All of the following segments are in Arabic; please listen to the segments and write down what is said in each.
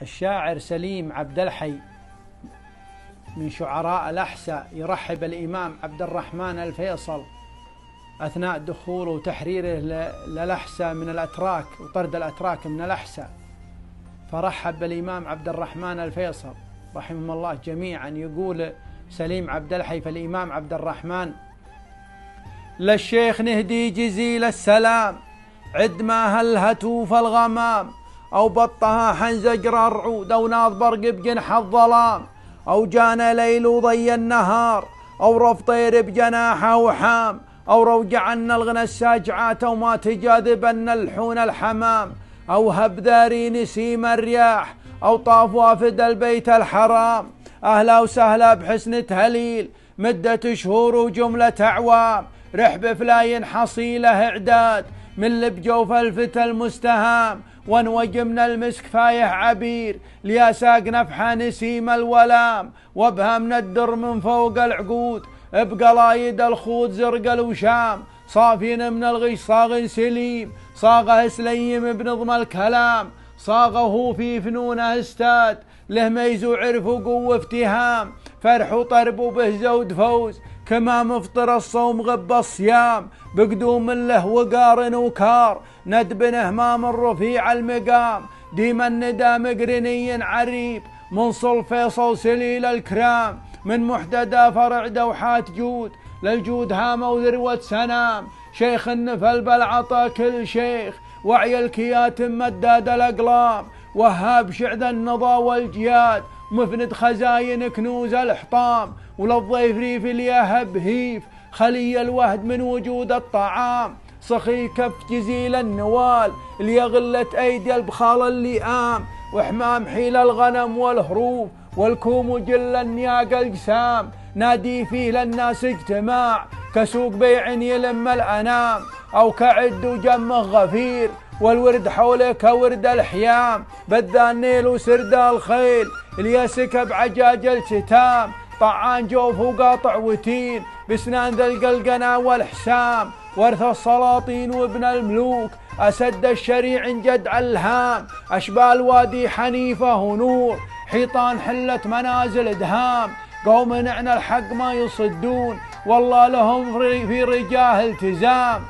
الشاعر سليم عبد الحي من شعراء الأحساء يرحب الإمام عبد الرحمن الفيصل أثناء دخوله وتحريره للأحساء من الأتراك وطرد الأتراك من الأحساء، فرحب بالإمام عبد الرحمن الفيصل رحمهم الله جميعا. يقول سليم عبد الحي فالإمام عبد الرحمن: للشيخ نهدي جزيل السلام، عد ما هل هتوف الغمام، أو بطها حنزجر الرعود، أو ناض برق بجنح الظلام، أو جانا ليل وضي النهار، أو رف طير بجناحه وحام، أو روجع عنا الغنى الساجعات، أو ما تجاذبن الحون الحمام، أو هب ذاري نسيم الرياح، أو طاف وافد البيت الحرام. أهلا وسهلا بحسن تهليل مدة شهور وجملة أعوام، رحب فلاين حصيله إعداد من لب جوف الفتى المستهام، وانوج من المسك فايح عبير لياساق نفحة نسيم الولام، وابها من الدر من فوق العقود بقلايد الخوض زرق الوشام، صافين من الغش صاغ سليم صاغه سليم بنظم الكلام، صاغه في فنونه استاد له ميز وعرف وقوة افتهام، فرح وطرب وبهزة ودفوز كما مفطر الصوم غب الصيام، بقدوم له وقار وكار ندبنه ما من رفيع المقام، ديما الندى مقرني عريب من صل فيصل سليل الكرام، من محددة فرع دوحات جود للجود هامة وذروة سنام، شيخ النفل بالعطا كل شيخ وعي الكياتم مداد الأقلام، وهاب شعث النضا والجياد مفند خزاين كنوز الحطام، وللضيف ريف اليهب هيف خلي الوهد من وجود الطعام، سخي كف جزيل النوال ليغلت أيدي البخال اللئام، وحمام حيل الغنم والهروف والكوم وجل النياق الجسام، نادي فيه للناس اجتماع كسوق بيع يلم الأنام، أو كعد وجمه غفير والورد حوله كورد الحيام، بدا النيل وسرد الخيل اليسك بعجاج الستام، طعان جوف وقاطع وتين بسنان ذا القلقنا والحسام، ورث السلاطين وابن الملوك أسد الشريع جد علهام، أشبال وادي حنيفة ونور حيطان حلت منازل دهام، قوم نعنى الحق ما يصدون والله لهم في رجاه التزام،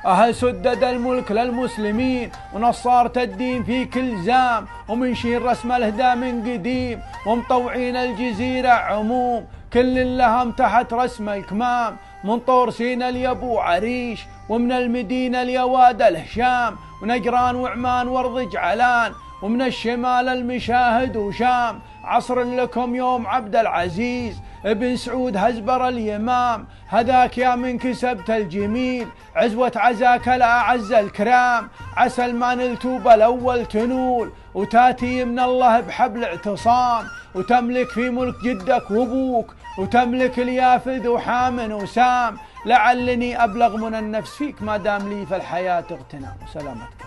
أهل سدد الملك للمسلمين ونصارة الدين في كل زام، ومنشين رسم الهدى من قديم ومطوعين الجزيرة عموم، كل لهم تحت رسم الكمام، من طور سينا ليبو عريش ومن المدينة ليواد الهشام، ونجران وعمان وارض جعلان ومن الشمال المشاهد وشام، عصر لكم يوم عبد العزيز ابن سعود هزبر اليمام، هذاك يا من كسبت الجميل عزوة عزاك الأعز الكرام، عسى ما نلتوب الأول تنول وتاتي من الله بحبل اعتصام، وتملك في ملك جدك وابوك وتملك اليافذ وحامن وسام، لعلني أبلغ من النفس فيك ما دام لي في الحياة اغتنام. سلامتك.